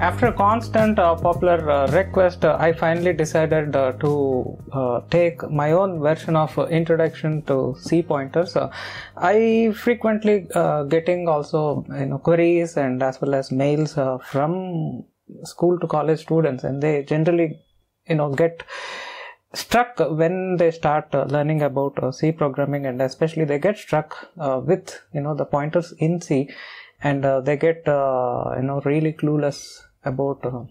After a constant popular request, I finally decided to take my own version of Introduction to C pointers. I frequently getting also queries and as well as mails from school to college students, and they generally get struck when they start learning about C programming, and especially they get struck with the pointers in C, and they get really clueless about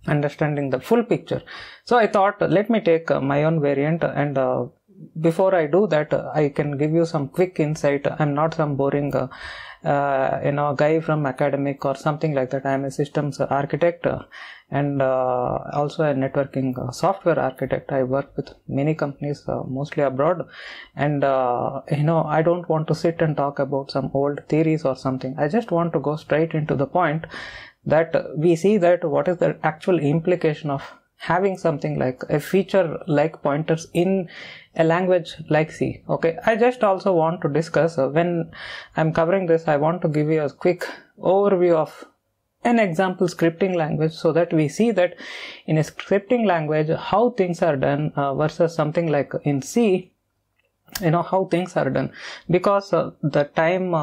understanding the full picture. So I thought, let me take my own variant, and before I do that, I can give you some quick insight. I'm not some boring guy from academic or something like that. I'm a systems architect and also a networking software architect. I work with many companies, mostly abroad, and I don't want to sit and talk about some old theories or something. I just want to go straight into the point, that we see that what is the actual implication of having something like a feature like pointers in a language like C. Okay, I just also want to discuss, when I'm covering this, I want to give you a quick overview of an example scripting language, so that we see that in a scripting language how things are done versus something like in C, how things are done. Because the time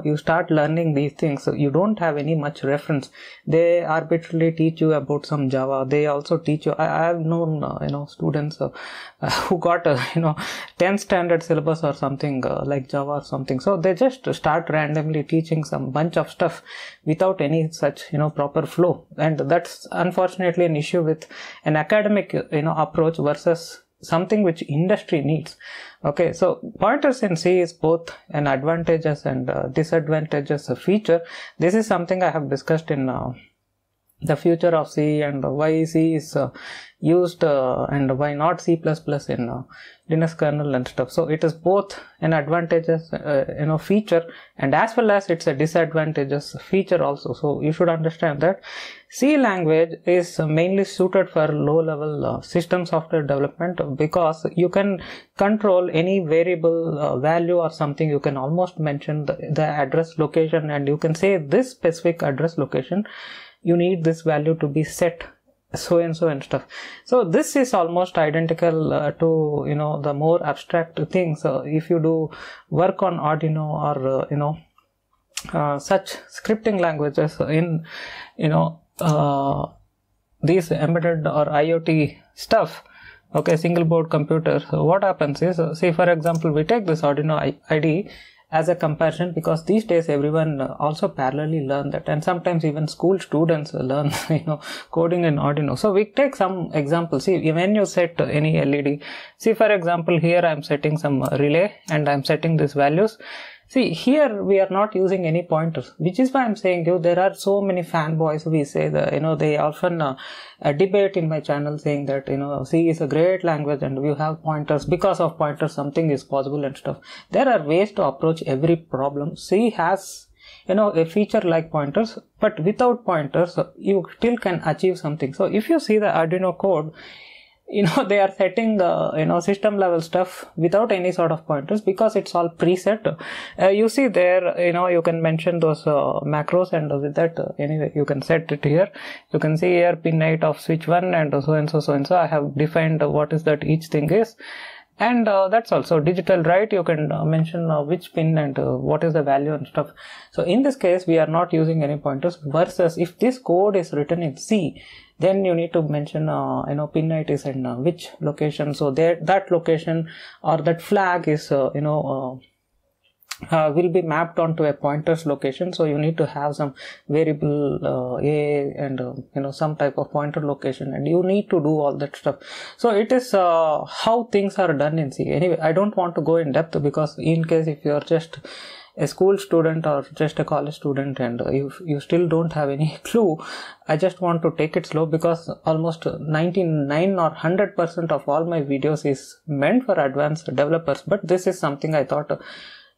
you start learning these things, you don't have any much reference. They arbitrarily teach you about some Java. They also teach you, I have known students who got 10th standard syllabus or something like Java or something. So they just start randomly teaching some bunch of stuff without any such proper flow, and that's unfortunately an issue with an academic approach versus something which industry needs. Okay, so pointers in C is both an advantageous and disadvantageous feature. This is something I have discussed in the future of C, and why C is used and why not C++ in Linux kernel and stuff. So it is both an advantageous feature, and as well as it's a disadvantageous feature also. So you should understand that C language is mainly suited for low level system software development, because you can control any variable value or something. You can almost mention the address location, and you can say this specific address location, you need this value to be set so and so and stuff. So this is almost identical to the more abstract things. If you do work on Arduino or such scripting languages in these embedded or IoT stuff, okay, single board computers, so what happens is, say for example, we take this Arduino IDE as a comparison, because these days everyone also parallelly learn that, and sometimes even school students learn coding in Arduino. So we take some examples. See, when you set any LED, see for example, here I am setting some relay and I am setting these values. See, here we are not using any pointers, which is why I'm saying there are so many fanboys. We say that they often debate in my channel saying that C is a great language and we have pointers. Because of pointers something is possible and stuff. There are ways to approach every problem. C has a feature like pointers, but without pointers you still can achieve something. So if you see the Arduino code, they are setting system level stuff without any sort of pointers, because it's all preset. You see there, you can mention those macros, and with that anyway you can set it here. You can see here pin 8 of switch 1 and so and so and so. I have defined what is that each thing is, and that's also digital write. You can mention which pin and what is the value and stuff. So in this case we are not using any pointers, versus if this code is written in C, then you need to mention pin 8 is in which location. So that location or that flag is will be mapped onto a pointer's location. So you need to have some variable a and some type of pointer location, and you need to do all that stuff. So it is how things are done in C. Anyway, I don't want to go in depth, because in case if you are just a school student or just a college student and you still don't have any clue, I just want to take it slow, because almost 99 or 100% of all my videos is meant for advanced developers. But this is something I thought,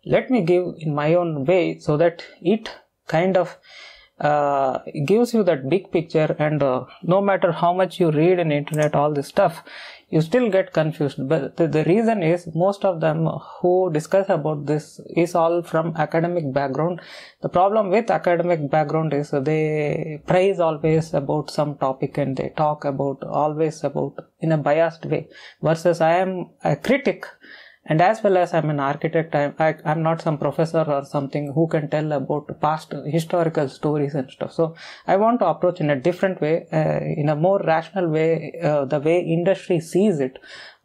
let me give in my own way, so that it kind of gives you that big picture, and no matter how much you read in internet all this stuff, you still get confused. But the reason is most of them who discuss about this is all from academic background. The problem with academic background is they praise always about some topic and they talk about always about in a biased way, versus I am a critic. And as well as I'm an architect, I'm not some professor or something who can tell about past historical stories and stuff. So I want to approach in a different way, in a more rational way, the way industry sees it.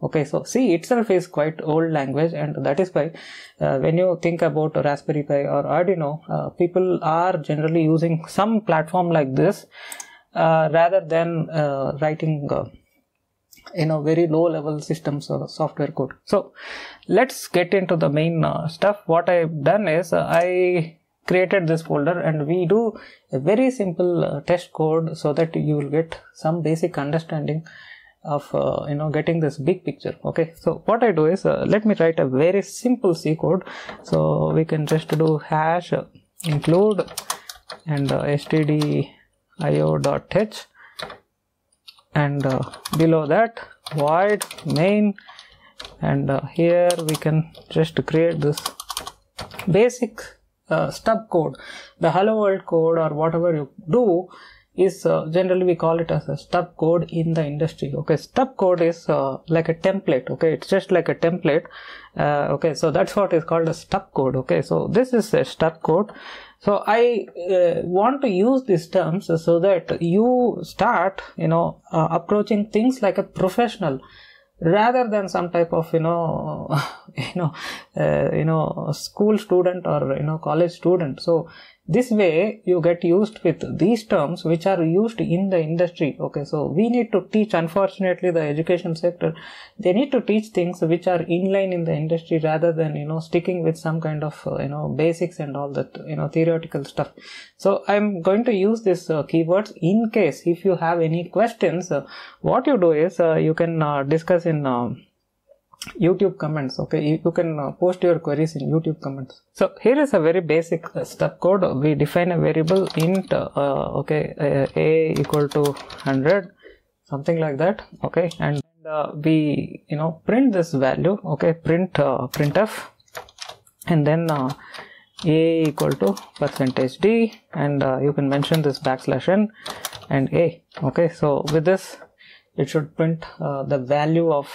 Okay, so C itself is quite old language, and that is why when you think about Raspberry Pi or Arduino, people are generally using some platform like this rather than writing very low level systems or software code. So let's get into the main stuff. What I've done is I created this folder and we do a very simple test code so that you will get some basic understanding of getting this big picture. Okay, so what I do is let me write a very simple C code. So we can just do hash include and stdio.h, and below that void main, and here we can just create this basic stub code. The hello world code or whatever you do is generally we call it as a stub code in the industry. Okay, stub code is like a template. Okay, it's just like a template. Okay, so that's what is called a stub code. Okay, so this is a stub code. So I want to use these terms so that you start approaching things like a professional rather than some type of school student or college student. So this way you get used with these terms which are used in the industry. Okay, so we need to teach, unfortunately the education sector, they need to teach things which are inline in the industry rather than sticking with some kind of basics and all that theoretical stuff. So I'm going to use these keywords. In case if you have any questions, what you do is you can discuss in YouTube comments. Okay, you can post your queries in YouTube comments. So here is a very basic stub code. We define a variable int a equal to 100, something like that. Okay, and we print this value. Okay, printf, and then a equal to %d, and you can mention this \n and a. Okay, so with this it should print the value of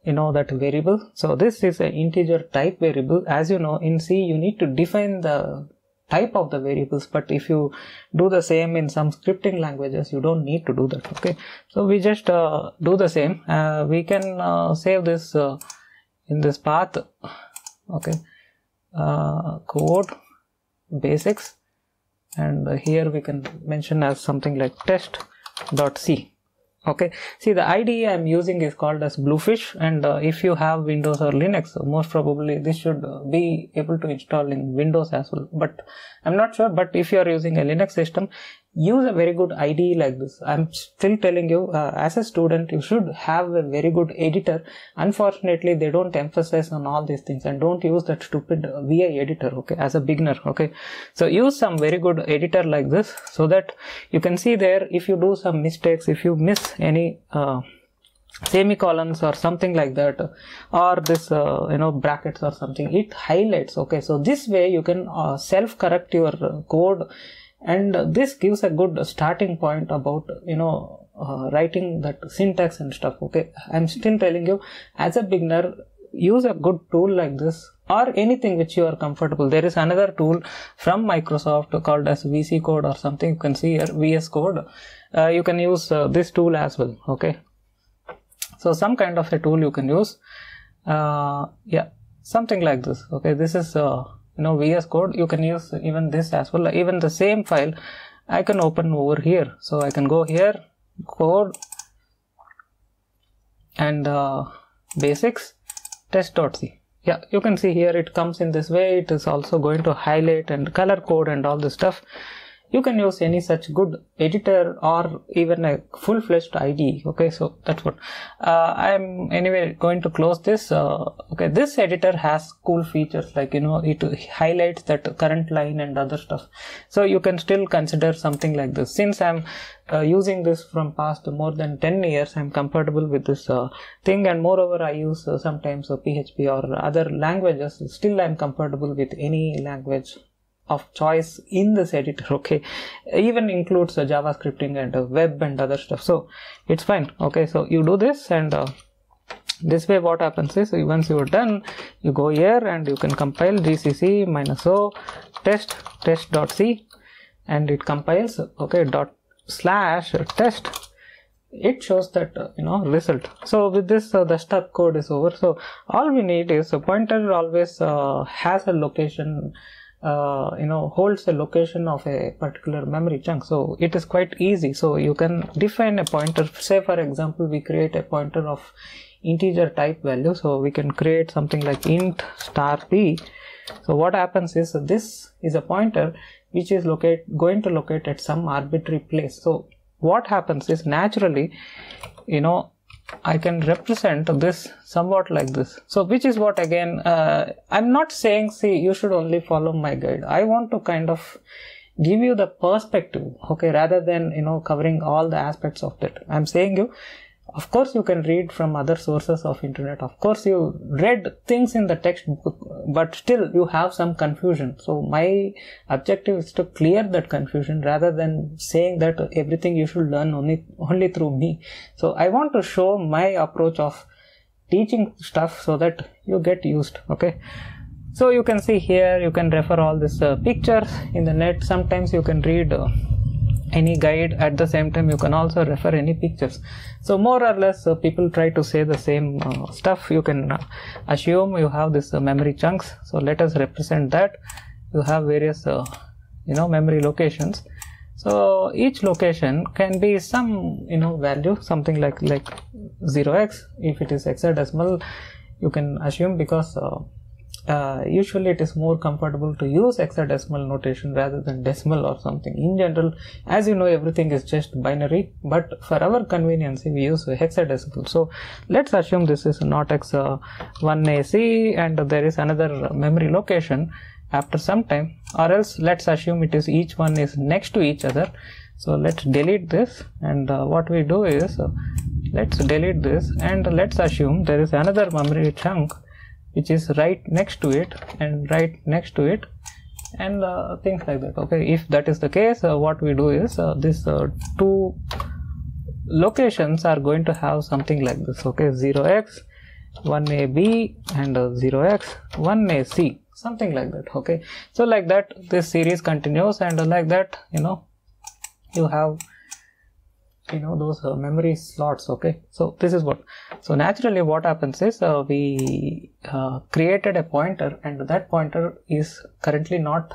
that variable. So this is an integer type variable. As you know, in C you need to define the type of the variables, but if you do the same in some scripting languages, you don't need to do that. Okay, so we just do the same. We can save this in this path. Okay, code basics, and here we can mention as something like test.c. Okay, see the IDE I'm using is called as Bluefish, and if you have Windows or Linux, most probably this should be able to install in Windows as well, but I'm not sure. But if you are using a Linux system, use a very good IDE like this. I'm still telling you, as a student, you should have a very good editor. Unfortunately, they don't emphasize on all these things, and don't use that stupid VI editor, okay, as a beginner. Okay, so use some very good editor like this so that you can see there if you do some mistakes, if you miss any semicolons or something like that, or this brackets or something, it highlights. Okay, so this way you can self-correct your code, and this gives a good starting point about writing that syntax and stuff. Okay, I'm still telling you, as a beginner, use a good tool like this or anything which you are comfortable. There is another tool from Microsoft called as VC Code or something. You can see here VS Code. You can use this tool as well. Okay, so some kind of a tool you can use. Yeah, something like this. Okay, this is VS Code. You can use even this as well. Even the same file I can open over here. So I can go here, code, and basics, test.c. Yeah, you can see here it comes in this way. It is also going to highlight and color code and all this stuff. you can use any such good editor or even a full-fledged IDE. Okay, so that's what I'm anyway going to close this. Okay, this editor has cool features like, you know, it highlights that current line and other stuff, so you can still consider something like this. Since I'm using this from past more than 10 years, I'm comfortable with this thing, and moreover I use sometimes PHP or other languages. Still I'm comfortable with any language of choice in this editor. Okay, even includes JavaScripting and web and other stuff, so it's fine. Okay, so you do this, and this way what happens is, once you're done, you go here and you can compile gcc -o test.c, and it compiles. Okay, /test, it shows that result. So with this the stub code is over. So all we need is a pointer always has a location, holds a location of a particular memory chunk, so it is quite easy. So you can define a pointer. Say for example, we create a pointer of integer type value, so we can create something like int *p. So what happens is, this is a pointer which is going to locate at some arbitrary place. So what happens is, naturally, I can represent this somewhat like this. So which is what, again, I'm not saying, see, you should only follow my guide. I want to kind of give you the perspective, okay, rather than covering all the aspects of that. I'm saying you, of course you can read from other sources of internet, of course you read things in the textbook, but still you have some confusion. So my objective is to clear that confusion rather than saying that everything you should learn only through me. So I want to show my approach of teaching stuff so that you get used. Okay, so you can see here, you can refer all these pictures in the net. Sometimes you can read any guide, at the same time you can also refer any pictures. So more or less people try to say the same stuff. You can assume you have this memory chunks. So let us represent that. You have various memory locations. So each location can be some value, something like 0x. If it is hexadecimal, you can assume, because usually it is more comfortable to use hexadecimal notation rather than decimal or something. In general, as you know, everything is just binary, but for our convenience we use hexadecimal. So let's assume this is not x1ac and there is another memory location after some time, or else let's assume it is each one is next to each other. So let's delete this, and what we do is, let's delete this, and let's assume there is another memory chunk which is right next to it and right next to it, and things like that. Okay, if that is the case, what we do is, these two locations are going to have something like this. Okay, 0x 1ab and 0x 1ac, something like that. Okay, so like that this series continues, and like that you have those memory slots. Okay, so this is what, so naturally what happens is, we created a pointer, and that pointer is currently not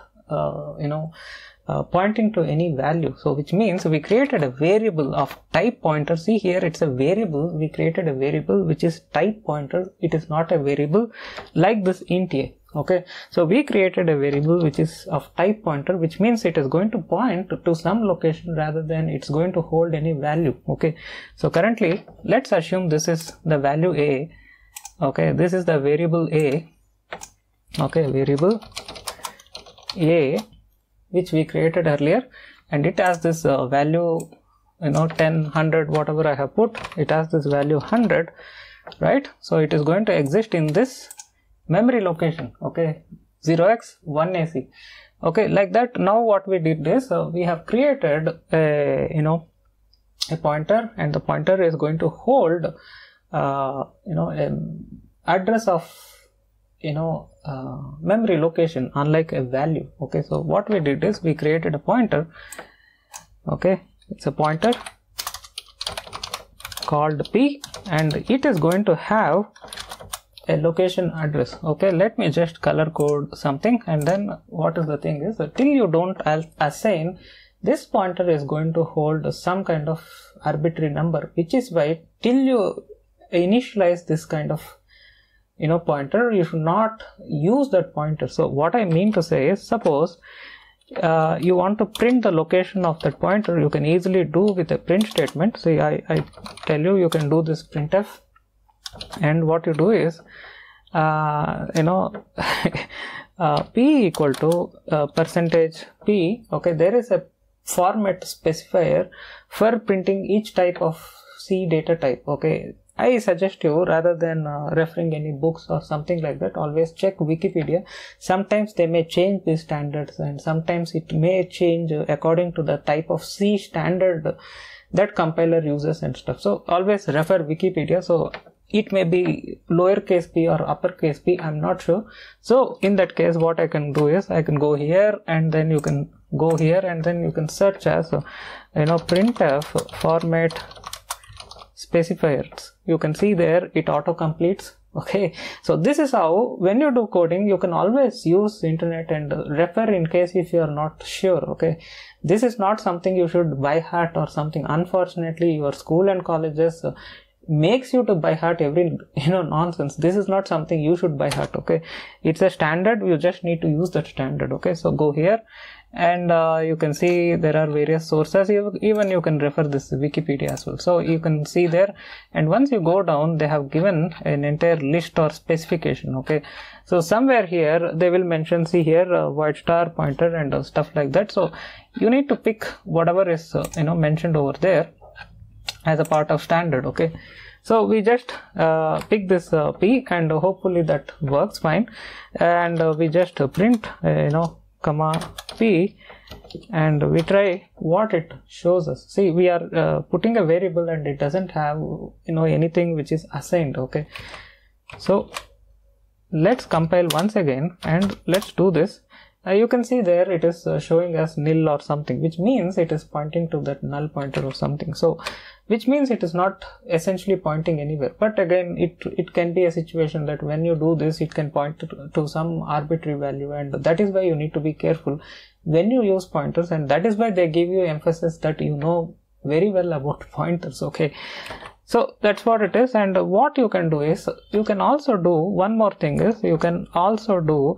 pointing to any value. So which means we created a variable of type pointer. See here, it's a variable. We created a variable which is type pointer. It is not a variable like this int a. Okay, so we created a variable which is of type pointer, which means it is going to point to some location rather than it's going to hold any value. Okay, so currently let's assume this is the value a. Okay, this is the variable a. Okay, variable a which we created earlier, and it has this value 10, 100, whatever I have put, it has this value 100, right? So it is going to exist in this memory location. Okay, 0x 1ac. Okay, like that. Now what we did is, we have created a a pointer, and the pointer is going to hold address of memory location, unlike a value. Okay, so what we did is we created a pointer. Okay, it's a pointer called p, and it is going to have a location address. Okay, let me just color code something, and then what is the thing is, till you don't assign, this pointer is going to hold some kind of arbitrary number, which is why till you initialize this kind of pointer, you should not use that pointer. So what I mean to say is, suppose you want to print the location of that pointer, you can easily do with a print statement. See, I tell you, you can do this printf, and what you do is p equal to %p. Okay, there is a format specifier for printing each type of C data type. Okay, I suggest you, rather than referring any books or something like that, always check Wikipedia. Sometimes they may change these standards, and sometimes it may change according to the type of C standard that compiler uses and stuff. So always refer Wikipedia. So it may be lowercase p or uppercase p, I'm not sure. So in that case, what I can do is I can go here, and then you can go here, and then you can search as printf format specifiers. You can see there it auto completes. Okay, so this is how, when you do coding, you can always use internet and refer in case if you are not sure. Okay, this is not something you should by heart or something. Unfortunately, your school and colleges makes you to by heart every nonsense. This is not something you should by heart. Okay, it's a standard, you just need to use that standard. Okay, so go here, and you can see there are various sources. Even you can refer this Wikipedia as well. So you can see there, and once you go down, they have given an entire list or specification. Okay, so somewhere here they will mention, see here, white star pointer and stuff like that. So you need to pick whatever is mentioned over there as a part of standard. Okay, so we just pick this p, and hopefully that works fine, and we just print comma p, and we try what it shows us. See, we are putting a variable, and it doesn't have anything which is assigned. Okay, so let's compile once again, and let's do this. You can see there it is showing as nil or something, which means it is pointing to that null pointer or something. So which means it is not essentially pointing anywhere. But again, it can be a situation that when you do this, it can point to some arbitrary value, and that is why you need to be careful when you use pointers, and that is why they give you emphasis that you know very well about pointers. Okay, so that's what it is. And what you can do is, you can also do one more thing, is you can also do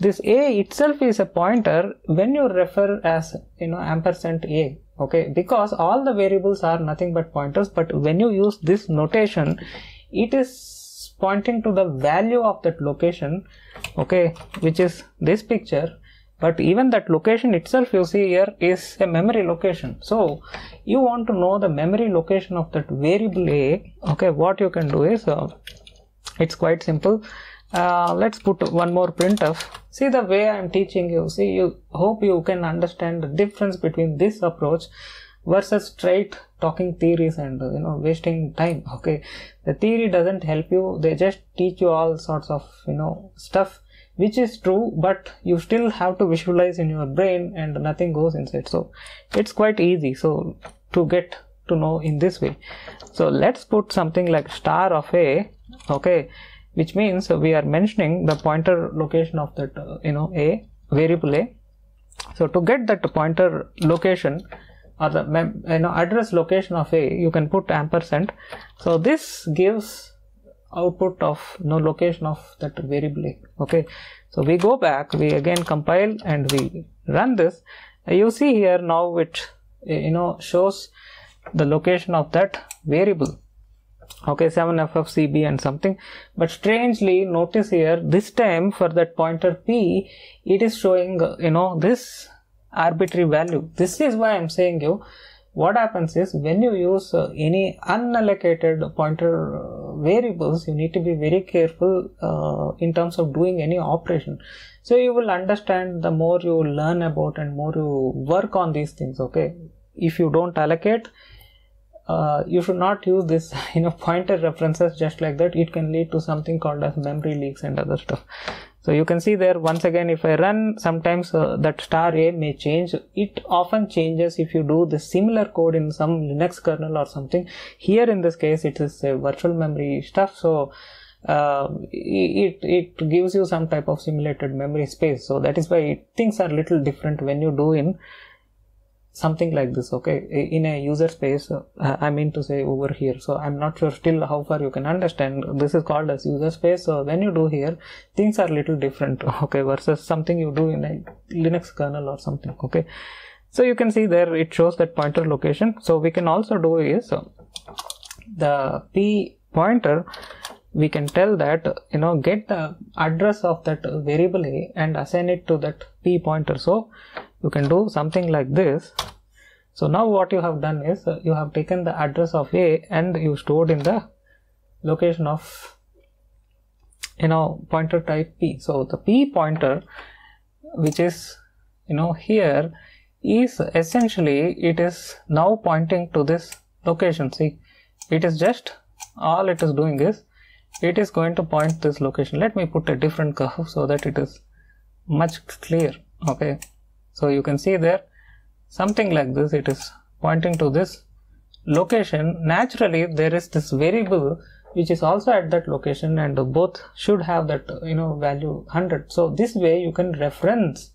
this a itself is a pointer when you refer as ampersand a. Okay, because all the variables are nothing but pointers, but when you use this notation, it is pointing to the value of that location. Okay, which is this picture. But even that location itself, you see here, is a memory location. So you want to know the memory location of that variable a. Okay, what you can do is, it's quite simple. Let's put one more printf. See the way I am teaching you. See, you hope you can understand the difference between this approach versus straight talking theories and wasting time. Okay, the theory doesn't help you. They just teach you all sorts of stuff, which is true, but you still have to visualize in your brain, and nothing goes inside. So it's quite easy so to get to know in this way. So let's put something like star of a. Okay, which means we are mentioning the pointer location of that a variable a. So to get that pointer location or the address location of a, you can put ampersand. So this gives output of location of that variable a. Okay, so we go back, we again compile, and we run this. You see here now it shows the location of that variable. Okay, 7ffcb and something. But strangely, notice here, this time for that pointer p, it is showing this arbitrary value. This is why I'm saying you, what happens is, when you use any unallocated pointer variables, you need to be very careful in terms of doing any operation. So you will understand the more you learn about and more you work on these things. Okay, if you don't allocate, you should not use this pointer references just like that. It can lead to something called as memory leaks and other stuff. So you can see there, once again, if I run, sometimes that star a may change. It often changes if you do the similar code in some Linux kernel or something. Here in this case, it is a virtual memory stuff. So it gives you some type of simulated memory space. So that is why things are little different when you do in something like this, okay, in a user space, I mean to say over here. So I'm not sure still how far you can understand. This is called as user space. So when you do here, things are little different, okay, versus something you do in a Linux kernel or something, okay. So you can see there it shows that pointer location. So we can also do is the p pointer, we can tell that, you know, get the address of that variable a and assign it to that p pointer. So you can do something like this. So now what you have done is you have taken the address of a and you stored in the location of, you know, pointer type p. So the p pointer, which is, you know, here, is essentially, it is now pointing to this location. See, it is just, all it is doing is it is going to point this location. Let me put a different curve so that it is much clear, okay. So you can see there something like this, it is pointing to this location. Naturally there is this variable which is also at that location, and both should have that, you know, value 100. So this way you can reference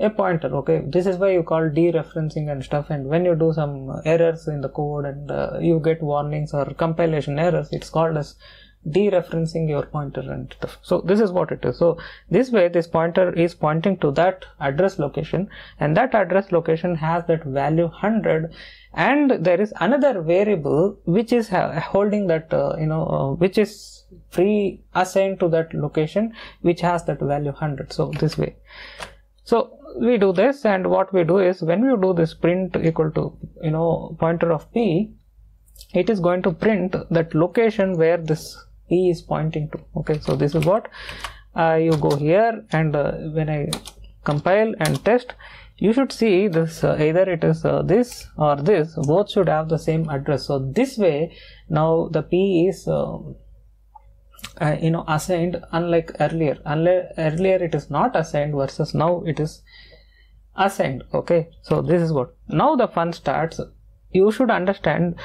a pointer, okay. This is why you call dereferencing and stuff, and when you do some errors in the code and you get warnings or compilation errors, it's called as dereferencing your pointer and stuff. So this is what it is. So this way this pointer is pointing to that address location, and that address location has that value 100, and there is another variable which is holding that which is pre-assigned to that location, which has that value 100. So this way, so we do this, and what we do is when we do this print equal to, you know, pointer of p, it is going to print that location where this p is pointing to, okay. So this is what you go here, and when I compile and test, you should see this either it is this or this, both should have the same address. So this way now the p is assigned, unlike earlier. Earlier it is not assigned, versus now it is assigned, okay. So this is what, now the fun starts. You should understand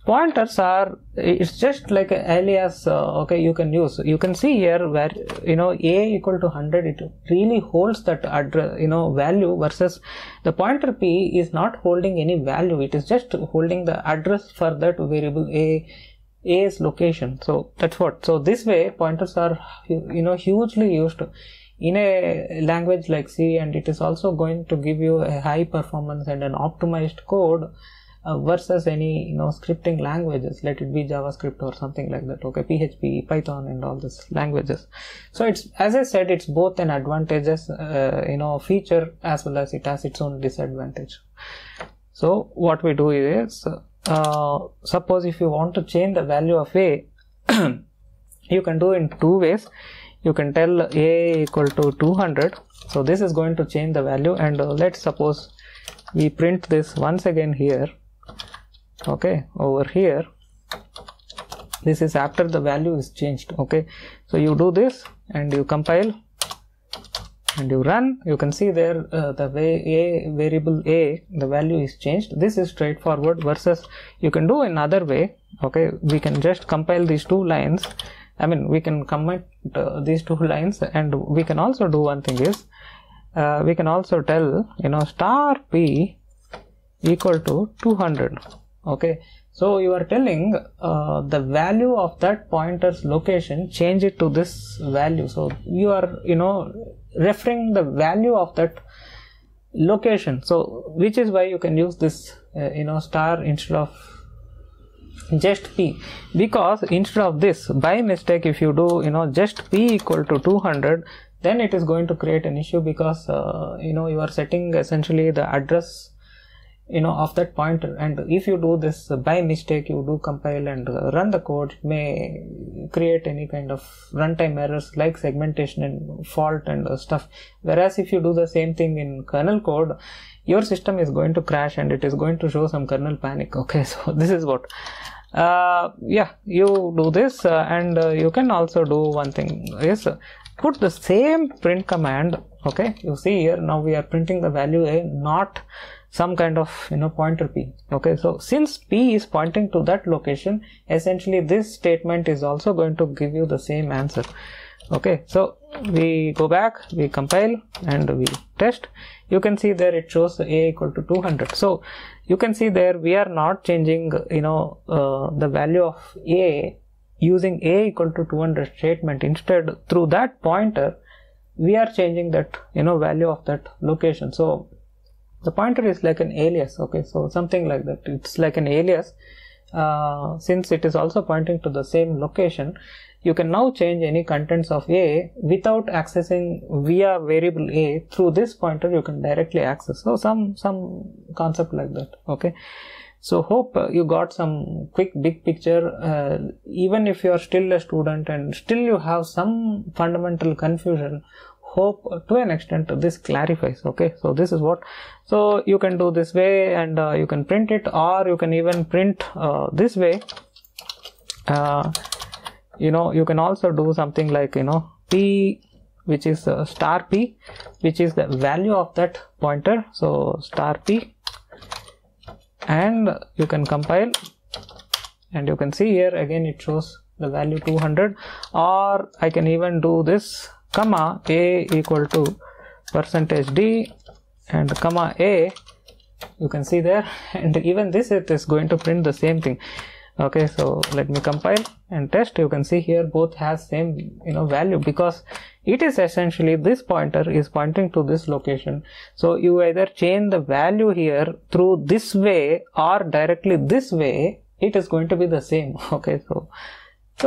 pointers are, it's just like an alias, okay, you can use. You can see here where, you know, a equal to 100, it really holds that address, you know, value, versus the pointer p is not holding any value, it is just holding the address for that variable a's location. So that's what. So this way pointers are, you know, hugely used in a language like C, and it is also going to give you a high performance and an optimized code versus any, you know, scripting languages, let it be JavaScript or something like that, okay, PHP, Python and all these languages. So it's, as I said, it's both an advantageous feature as well as it has its own disadvantage. So what we do is, suppose if you want to change the value of a, you can do in two ways. You can tell a equal to 200. So this is going to change the value, and let's suppose we print this once again here, okay, over here. This is after the value is changed, okay. So you do this and you compile and you run. You can see there the way a variable a, the value is changed. This is straightforward, versus you can do another way, okay. We can just compile these two lines, I mean we can comment these two lines, and we can also do one thing is we can also tell, you know, star p equal to 200, okay. So you are telling the value of that pointer's location, change it to this value. So you are, you know, referring the value of that location. So which is why you can use this star instead of just p, because instead of this, by mistake if you do, you know, just p equal to 200, then it is going to create an issue, because you are setting essentially the address, you know, of that pointer, and if you do this by mistake, you do compile and run the code, it may create any kind of runtime errors like segmentation and fault and stuff. Whereas if you do the same thing in kernel code, your system is going to crash and it is going to show some kernel panic, okay. So this is what you do this, and you can also do one thing is put the same print command, okay. You see here, now we are printing the value a, not some kind of, you know, pointer p, okay. So since p is pointing to that location, essentially this statement is also going to give you the same answer, Okay, so we go back, we compile and we test. You can see there it shows a equal to 200. So you can see there we are not changing the value of a using a equal to 200 statement. Instead, through that pointer we are changing that value of that location. So the pointer is like an alias. Okay, so something like that, it's like an alias. Since it is also pointing to the same location, you can now change any contents of a without accessing via variable a. Through this pointer you can directly access. So some concept like that. Okay, so hope you got some quick big picture. Even if you are still a student and still you have some fundamental confusion, hope to an extent this clarifies. Okay, so this is what, so you can do this way, and you can print it, or you can even print this way. You can also do something like p, which is star p, which is the value of that pointer. So star p, and you can compile, and you can see here again it shows the value 200. Or I can even do this comma a equal to %d and comma a, you can see there, and even this it is going to print the same thing. Okay, so let me compile and test. You can see here both has same value, because it is essentially, this pointer is pointing to this location. So you either change the value here through this way or directly this way, it is going to be the same. Okay, so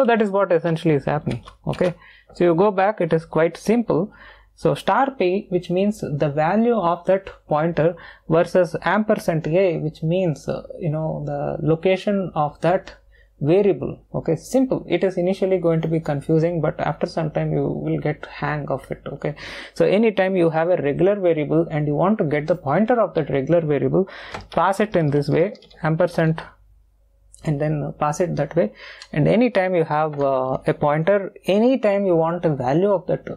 that is what essentially is happening. Okay, so you go back, it is quite simple. So star p, which means the value of that pointer, versus ampersand a, which means the location of that variable. Okay, simple. It is initially going to be confusing, but after some time you will get hang of it. Okay, so anytime you have a regular variable and you want to get the pointer of that regular variable, pass it in this way, ampersand, and then pass it that way. And anytime you have a pointer, anytime you want a value of that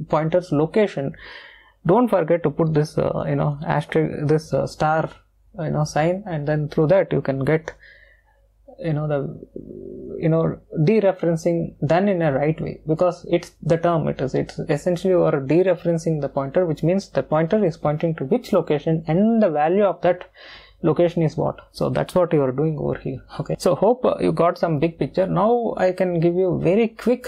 pointer's location, don't forget to put this asterisk, this star sign, and then through that you can get the dereferencing done in a right way, because it's the term, it's essentially you are dereferencing the pointer, which means the pointer is pointing to which location and the value of that location is what. So that's what you are doing over here. Okay, so hope you got some big picture. Now I can give you very quick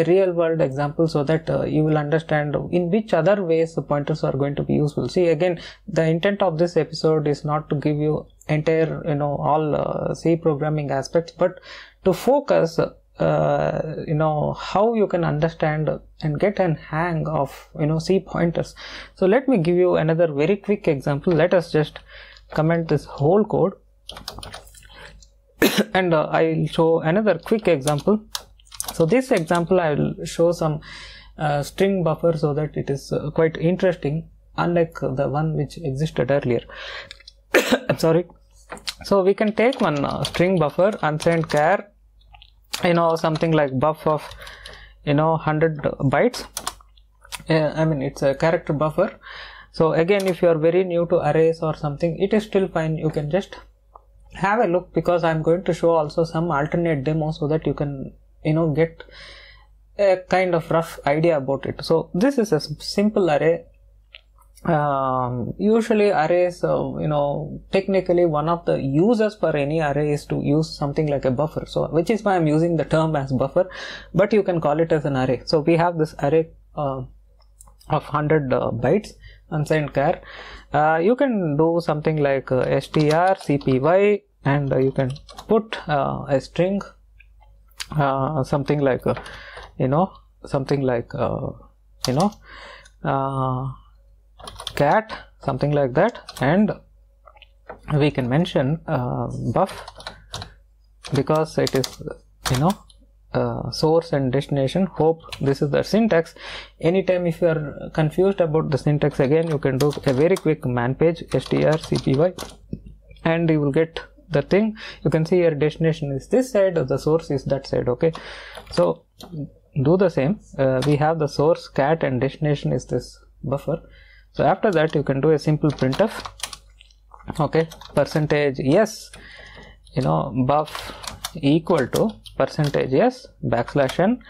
real world example, so that you will understand in which other ways the pointers are going to be useful. See, again, the intent of this episode is not to give you entire all C programming aspects, but to focus how you can understand and get an hang of C pointers. So let me give you another very quick example. Let us just comment this whole code and I'll show another quick example. So this example I will show some string buffer, so that it is quite interesting, unlike the one which existed earlier. I'm sorry. So we can take one string buffer, unsigned char, something like buff of 100 bytes. I mean, it's a character buffer. So again, if you are very new to arrays or something, it is still fine. You can just have a look, because I'm going to show also some alternate demo, so that you can get a kind of rough idea about it. So this is a simple array. Usually arrays, technically one of the uses for any array is to use something like a buffer. So which is why I'm using the term as buffer, but you can call it as an array. So we have this array of 100 bytes, unsigned char. You can do something like strcpy, and you can put a string, something like cat, something like that, and we can mention buff, because it is source and destination. Hope this is the syntax. Anytime if you are confused about the syntax, again you can do a very quick man page strcpy, and you will get the thing. You can see your destination is this side, the source is that side. Okay, so do the same. We have the source cat and destination is this buffer. So after that you can do a simple printf. Okay, %s buff equal to %s \n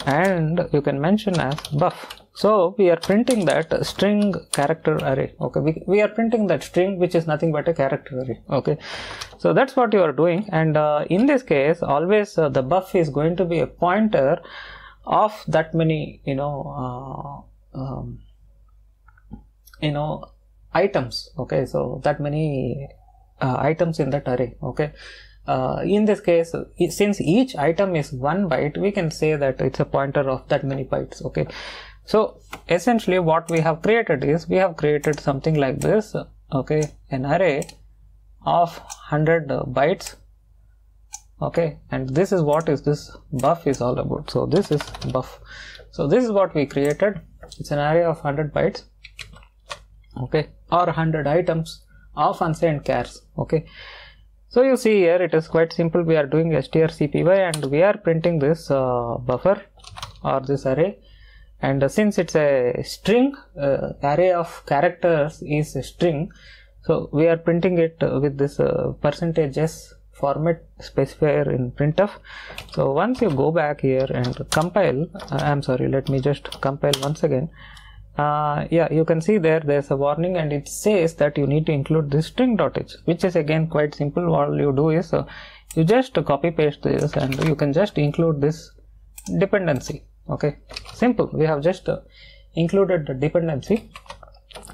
and you can mention as buff. So we are printing that string character array. Okay, we are printing that string which is nothing but a character array. Okay, so that's what you are doing, and in this case always the buff is going to be a pointer of that many items. Okay, so that many items in that array. Okay, in this case, since each item is 1 byte, we can say that it's a pointer of that many bytes. Okay, so essentially what we have created is we have created something like this. Okay, an array of 100 bytes. Okay, and this is what is this buff is all about. So this is buff. So this is what we created. It's an array of 100 bytes. Okay, or 100 items of unsigned chars. Okay, so you see here it is quite simple. We are doing strcpy and we are printing this buffer or this array, and since it's a string, array of characters is a string, so we are printing it with this %s format specifier in printf. So once you go back here and compile, I'm sorry, let me just compile once again. Yeah, you can see there's a warning and it says that you need to include this string.h, which is again quite simple. All you do is you just copy paste this and you can just include this dependency. Okay, simple. We have just included the dependency.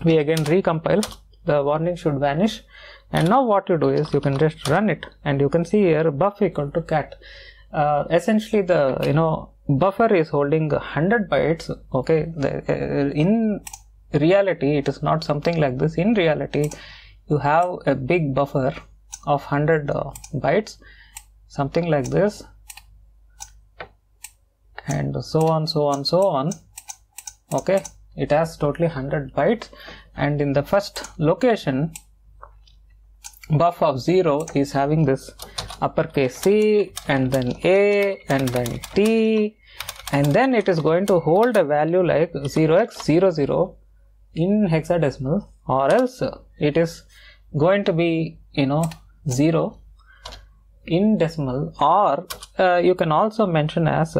We again recompile, the warning should vanish, and now what you do is you can just run it and you can see here buff equal to cat. Essentially the buffer is holding 100 bytes. Okay, in reality it is not something like this. In reality you have a big buffer of 100 bytes, something like this, and so on. Okay, it has totally 100 bytes, and in the first location buff of 0 is having this uppercase C and then A and then T, and then it is going to hold a value like 0x00 in hexadecimal, or else it is going to be 0 in decimal, or you can also mention as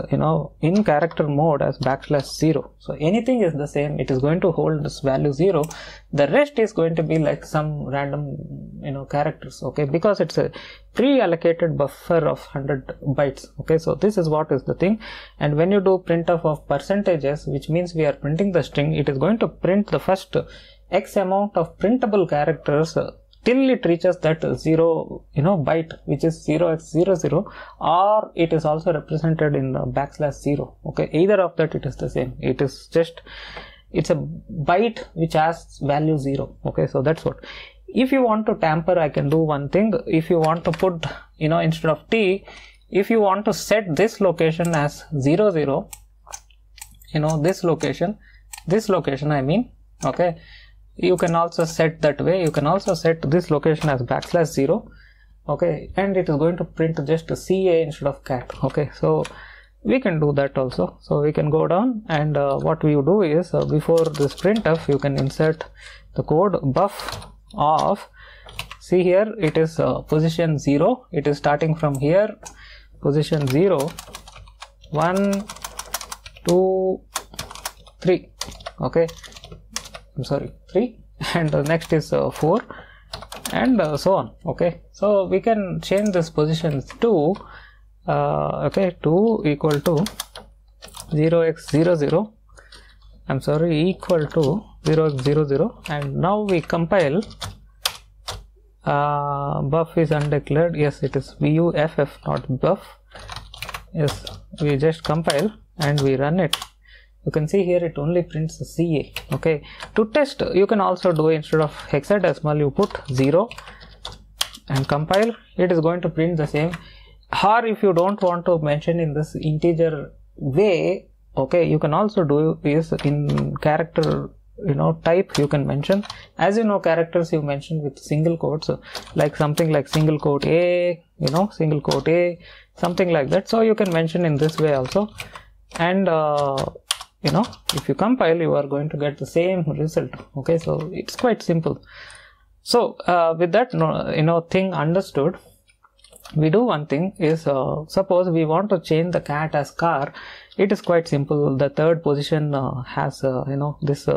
in character mode as \0. So anything is the same, it is going to hold this value 0, the rest is going to be like some random characters. Okay, because it's a pre-allocated buffer of 100 bytes. Okay, so this is what is the thing. And when you do printf of %s, which means we are printing the string, it is going to print the first x amount of printable characters till it reaches that 0 byte, which is 0x00, or it is also represented in the \0. Okay, either of that it is the same. It is just, it's a byte which has value 0. Okay, so that's what. If you want to tamper, I can do one thing. If you want to put instead of t, if you want to set this location as 00, this location I mean, okay, you can also set that way. You can also set this location as \0. Okay, and it is going to print just CA instead of cat. Okay, so we can do that also. So we can go down, and what we do is before this printf you can insert the code buff of, see here it is position 0, it is starting from here, position 0, 1, 2, 3. Okay, I'm sorry, 3, and the next is 4, and so on. Okay, so we can change this position to okay, 2 equal to 0x00, I'm sorry, equal to 0x00, and now we compile. Buff is undeclared. Yes, it is buff, not buff. Yes, we just compile and we run it. You can see here it only prints the CA. Okay, to test you can also do, instead of hexadecimal you put 0 and compile, it is going to print the same. Or if you don't want to mention in this integer way, okay, you can also do is in character type you can mention. As characters you mention with single quotes, like something like single quote A, single quote A, something like that. So you can mention in this way also, and if you compile you are going to get the same result. Okay, so it's quite simple. So with that thing understood, we do one thing is, suppose we want to change the cat as car. It is quite simple. The third position has this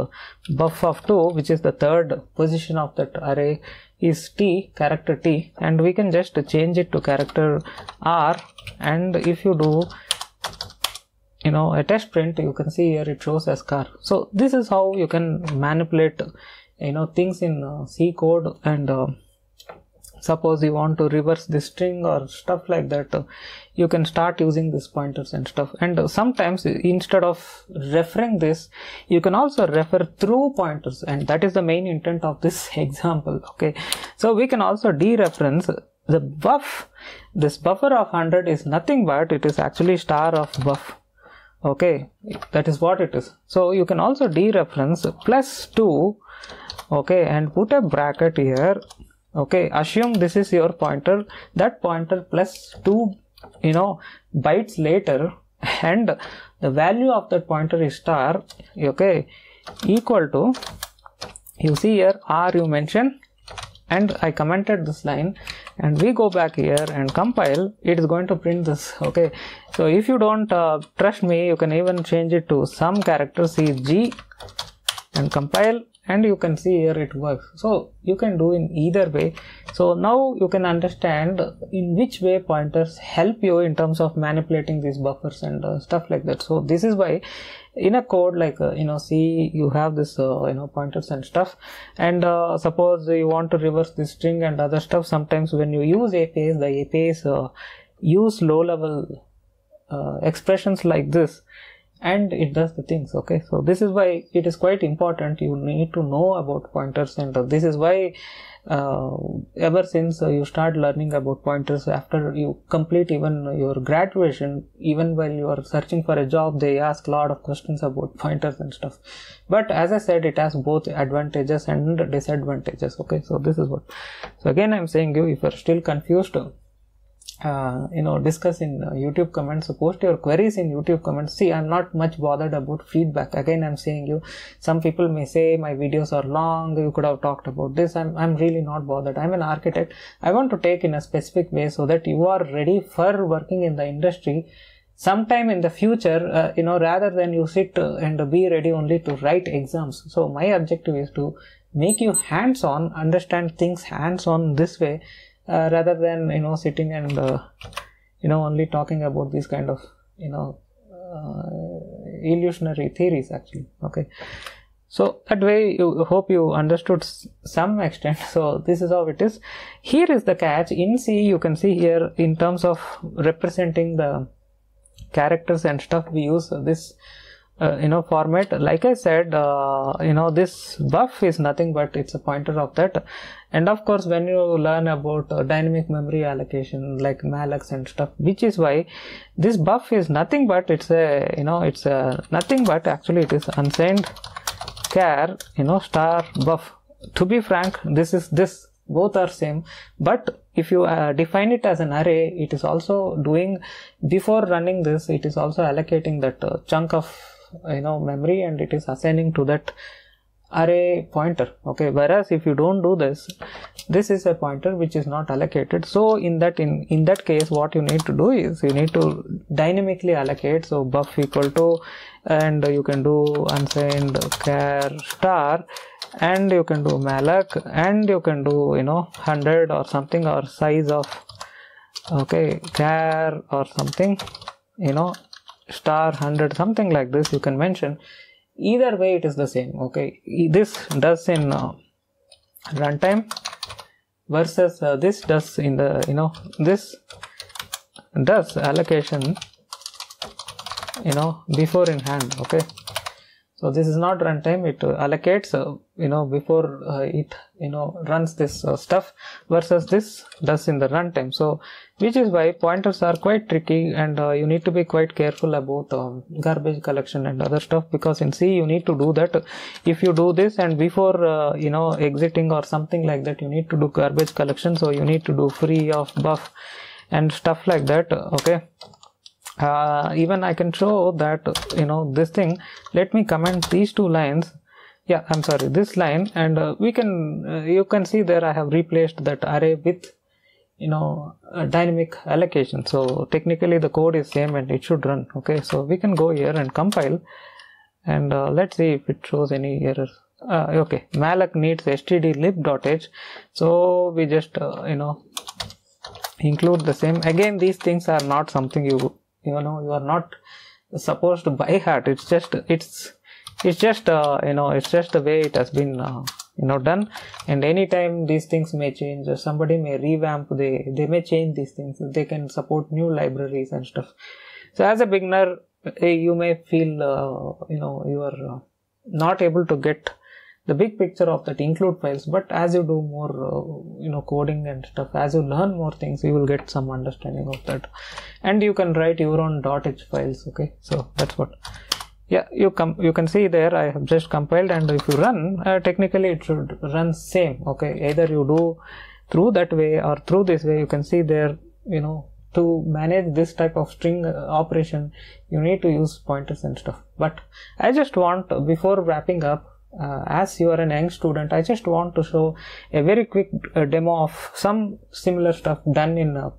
buff of 2, which is the third position of that array is t, character t, and we can just change it to character r. And if you do a test print, you can see here it shows as car. So this is how you can manipulate things in C code. And suppose you want to reverse this string or stuff like that, you can start using these pointers and stuff. And sometimes instead of referring this, you can also refer through pointers, and that is the main intent of this example. Okay, so we can also dereference the buff. This buffer of 100 is nothing but it is actually star of buff. Okay, that is what it is. So you can also dereference plus 2, okay, and put a bracket here. Okay, assume this is your pointer, that pointer plus 2 bytes later, and the value of that pointer is star, okay, equal to, you see here r you mention, and I commented this line, and we go back here and compile, it is going to print this. Okay, so if you don't trust me, you can even change it to some character, see G, and compile, and you can see here it works. So you can do in either way. So now you can understand in which way pointers help you in terms of manipulating these buffers and stuff like that. So this is why in a code like C, you have this pointers and stuff, and suppose you want to reverse this string and other stuff. Sometimes when you use APIs, the APIs use low level expressions like this, and it does the things. Okay, so this is why it is quite important. You need to know about pointers, and this is why ever since you start learning about pointers, after you complete even your graduation, even while you are searching for a job, they ask a lot of questions about pointers and stuff. But as I said, it has both advantages and disadvantages. Okay, so this is what. So again, I'm saying you, if you're still confused, discuss in YouTube comments, post your queries in YouTube comments. See, I'm not much bothered about feedback. Again, I'm saying you, some people may say my videos are long, you could have talked about this. I'm really not bothered. I'm an architect. I want to take in a specific way so that you are ready for working in the industry sometime in the future, rather than you sit and be ready only to write exams. So my objective is to make you hands-on, understand things hands-on this way, rather than sitting and only talking about these kind of illusionary theories actually. Okay, so that way you hope you understood some extent. So this is how it is. Here is the catch. In C, you can see here in terms of representing the characters and stuff, we use this format. Like I said, this buff is nothing but it's a pointer of that. And of course, when you learn about dynamic memory allocation like mallocs and stuff, which is why this buff is nothing but it's a nothing but actually it is unsigned char star buff. To be frank, this both are same, but if you define it as an array, it is also doing, before running this, it is also allocating that chunk of memory, and it is assigning to that array pointer. Okay, whereas if you don't do this, this is a pointer which is not allocated. So in that case, what you need to do is you need to dynamically allocate. So buff equal to, and you can do unsigned char star, and you can do malloc, and you can do 100 or something, or size of char or something, star 100, something like this you can mention. Either way it is the same. Okay, this does in runtime versus this does in the this does allocation before in hand. Okay, so this is not runtime, it allocates before it runs this stuff, versus this does in the runtime. So which is why pointers are quite tricky, and you need to be quite careful about garbage collection and other stuff, because in C you need to do that. If you do this and before exiting or something like that, you need to do garbage collection, so you need to do free of buff and stuff like that. Okay, even I can show that this thing. Let me comment these two lines. Yeah, I'm sorry, this line, and we can you can see there I have replaced that array with dynamic allocation. So technically the code is same and it should run. Okay, so we can go here and compile, and let's see if it shows any errors. Okay, malloc needs stdlib.h, so we just include the same. Again, these things are not something you are not supposed to by heart. It's just the way it has been done, and anytime these things may change. Somebody may revamp, they may change these things. They can support new libraries and stuff. So as a beginner, you may feel you are not able to get the big picture of that include files, but as you do more coding and stuff, as you learn more things, you will get some understanding of that, and you can write your own .h files. Okay, so that's what. Yeah, you can see there I have just compiled, and if you run, technically it should run same. Okay, either you do through that way or through this way. You can see there, to manage this type of string operation, you need to use pointers and stuff. But I just want, before wrapping up, as you are an young student, I just want to show a very quick demo of some similar stuff done in a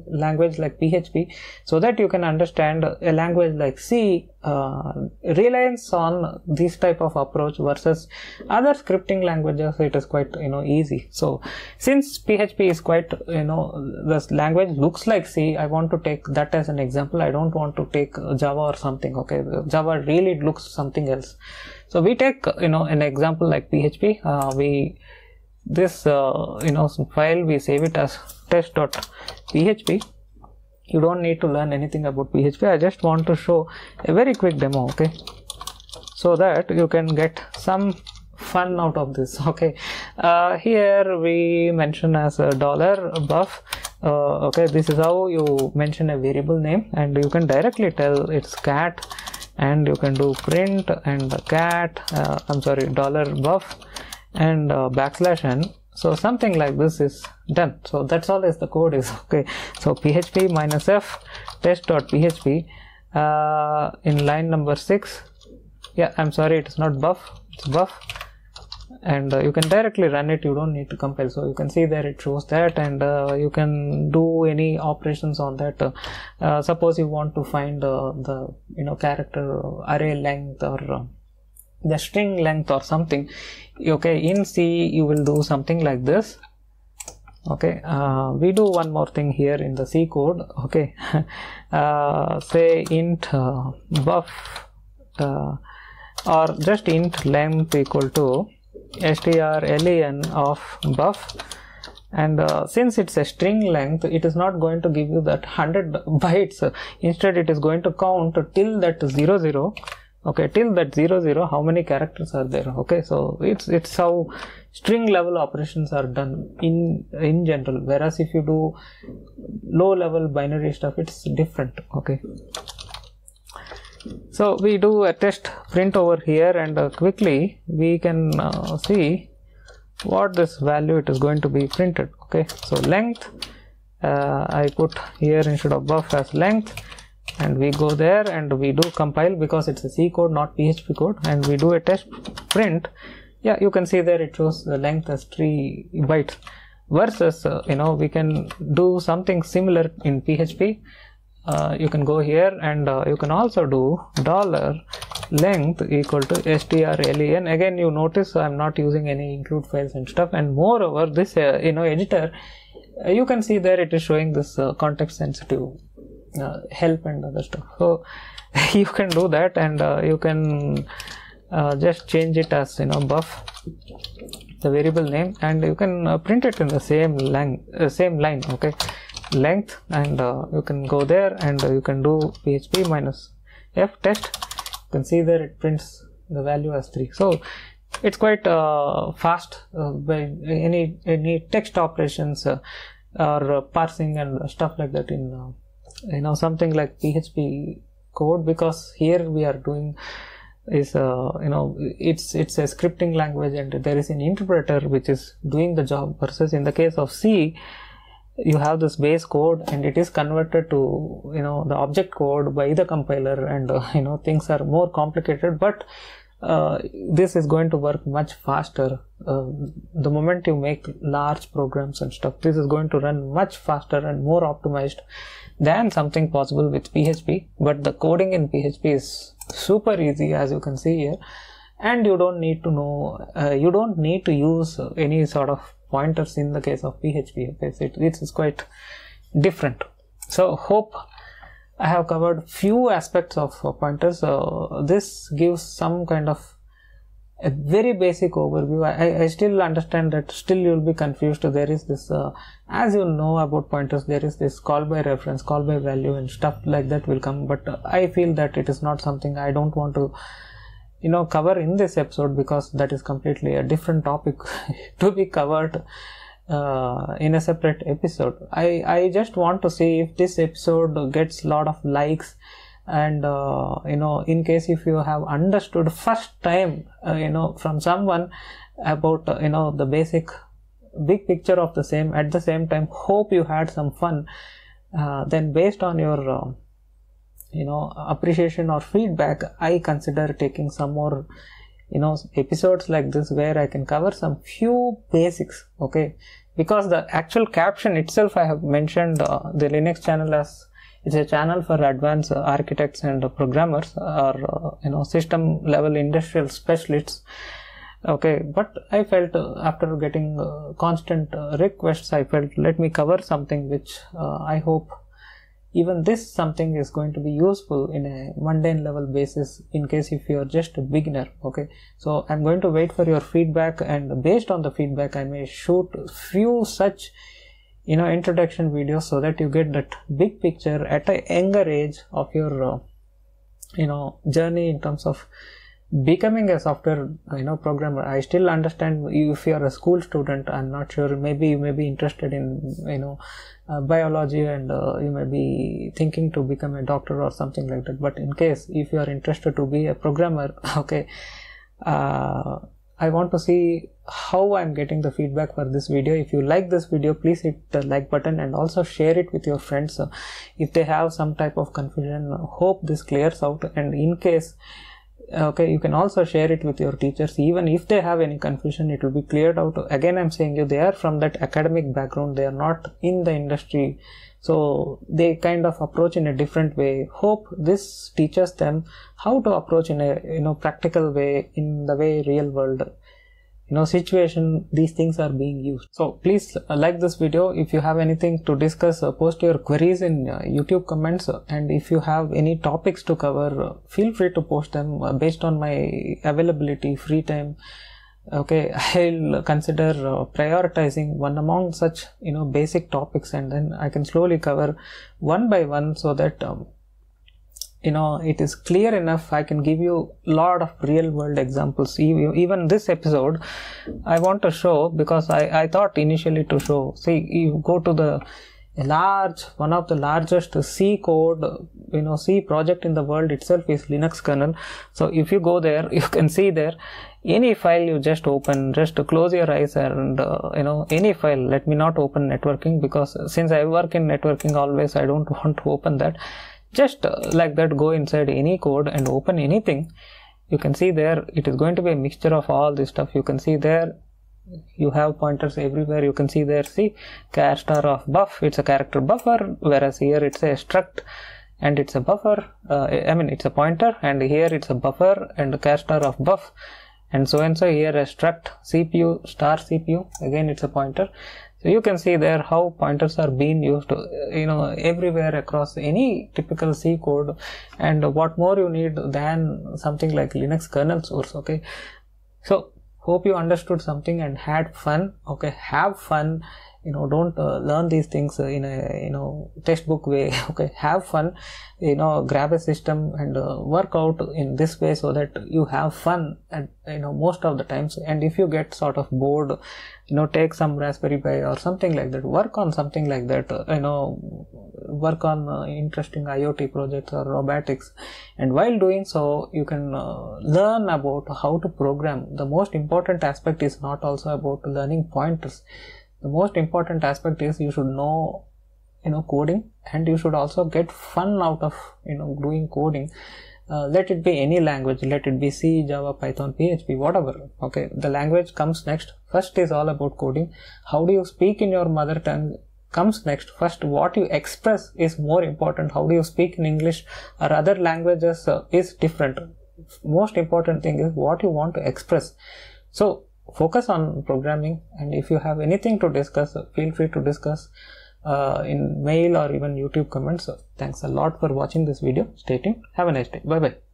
language like PHP, so that you can understand a language like C reliance on this type of approach versus other scripting languages. It is quite easy. So since PHP is quite this language looks like C, I want to take that as an example. I don't want to take Java or something. Okay, Java really looks something else. So we take an example like PHP. This file, we save it as test.php. You don't need to learn anything about PHP. I just want to show a very quick demo, okay, so that you can get some fun out of this. Okay, here we mention as a $buff. Okay, this is how you mention a variable name, and you can directly tell it's cat, and you can do print and cat $buff and /n. So something like this is done. So that's all as the code is. Okay, so php -f test.php in line number 6. Yeah, I'm sorry, it is not buff, it's buff, and you can directly run it. You don't need to compile. So you can see there it shows that, and you can do any operations on that. Suppose you want to find the character array length or the string length or something. Okay, in C you will do something like this. Okay, we do one more thing here in the C code. Okay, say int buff or just int length equal to strlen of buff, and since it's a string length, it is not going to give you that 100 bytes. Instead it is going to count till that 00. Okay, till that 00, how many characters are there? Okay, so it's how string level operations are done in general, whereas if you do low level binary stuff, it's different. Okay, so we do a test print over here, and quickly we can see what this value it is going to be printed. Okay, so length, I put here instead of buff as length, and we go there and we do compile because it's a C code, not PHP code, and we do a test print. Yeah, you can see there it shows the length as 3 bytes versus we can do something similar in PHP. You can go here and you can also do $length equal to strlen. Again, you notice I'm not using any include files and stuff, and moreover this editor, you can see there it is showing this context sensitive help and other stuff. So you can do that, and you can just change it as buff, the variable name, and you can print it in the same line. Okay, length, and you can go there and you can do php -f test. You can see there it prints the value as 3. So it's quite fast by any text operations or parsing and stuff like that in something like PHP code, because here we are doing is it's a scripting language and there is an interpreter which is doing the job, versus in the case of C you have this base code and it is converted to the object code by the compiler, and things are more complicated. But this is going to work much faster. The moment you make large programs and stuff, this is going to run much faster and more optimized than something possible with PHP. But the coding in PHP is super easy, as you can see here, and you don't need to know, you don't need to use any sort of pointers in the case of PHP. Okay, it is quite different. So hope I have covered few aspects of pointers. This gives some kind of a very basic overview. I still understand that still you will be confused. There is this, as you know about pointers, there is this call by reference, call by value and stuff like that will come, but I feel that it is not something I don't want to cover in this episode, because that is completely a different topic to be covered in a separate episode. I just want to see if this episode gets a lot of likes, and in case if you have understood first time from someone about the big picture of the same, at the same time hope you had some fun, then based on your appreciation or feedback, I consider taking some more episodes like this where I can cover some few basics. Okay, because the actual caption itself, I have mentioned the Linux channel as it's a channel for advanced architects and programmers, or system level industrial specialists. Okay, but I felt after getting constant requests, I felt let me cover something which I hope even this something is going to be useful in a mundane level basis, in case if you are just a beginner. Okay, so I'm going to wait for your feedback, and based on the feedback I may shoot few such introduction videos, so that you get that big picture at a younger age of your journey in terms of becoming a software programmer. I still understand if you are a school student, I'm not sure, maybe you may be interested in biology, and you may be thinking to become a doctor or something like that. But in case if you are interested to be a programmer, okay, I want to see how I'm getting the feedback for this video. If you like this video, please hit the like button and also share it with your friends if they have some type of confusion. Hope this clears out, and in case okay, you can also share it with your teachers. Even if they have any confusion, it will be cleared out. Again, I'm saying you, they are from that academic background, they are not in the industry, so they kind of approach in a different way. Hope this teaches them how to approach in a practical way, in the way real world situation these things are being used. So please like this video. If you have anything to discuss, post your queries in YouTube comments, and if you have any topics to cover, feel free to post them based on my availability, free time. Okay, I'll consider prioritizing one among such basic topics, and then I can slowly cover one by one, so that it is clear enough. I can give you a lot of real world examples. Even this episode I want to show, because I thought initially to show, see, you go to the one of the largest C code, C project in the world itself is Linux kernel. So if you go there, you can see there any file you just open, just to close your eyes, and any file. Let me not open networking, because since I work in networking always, I don't want to open that. Just like that, go inside any code and open anything. You can see there it is going to be a mixture of all this stuff. You can see there you have pointers everywhere. You can see there, see, char star of buff, it's a character buffer, whereas here it's a struct and it's a buffer, it's a pointer, and here it's a buffer and char star of buff, and so here a struct CPU star CPU, again it's a pointer. So you can see there how pointers are being used everywhere across any typical C code, and what more you need than something like Linux kernel source. Okay, so hope you understood something and had fun. Okay, have fun. Don't learn these things in a textbook way. Okay, have fun. Grab a system and work out in this way, so that you have fun at most of the times. And if you get sort of bored, take some Raspberry Pi or something like that, work on something like that, work on interesting IoT projects or robotics, and while doing so you can learn about how to program. The most important aspect is not also about learning pointers. The most important aspect is you should know coding, and you should also get fun out of doing coding. let it be any language, let it be C, Java, Python, PHP, whatever. Okay, the language comes next. First is all about coding. How do you speak in your mother tongue comes next. First, what you express is more important. How do you speak in English or other languages is different. Most important thing is what you want to express. So focus on programming, and if you have anything to discuss, feel free to discuss in mail or even YouTube comments. So thanks a lot for watching this video. Stay tuned. Have a nice day. Bye bye.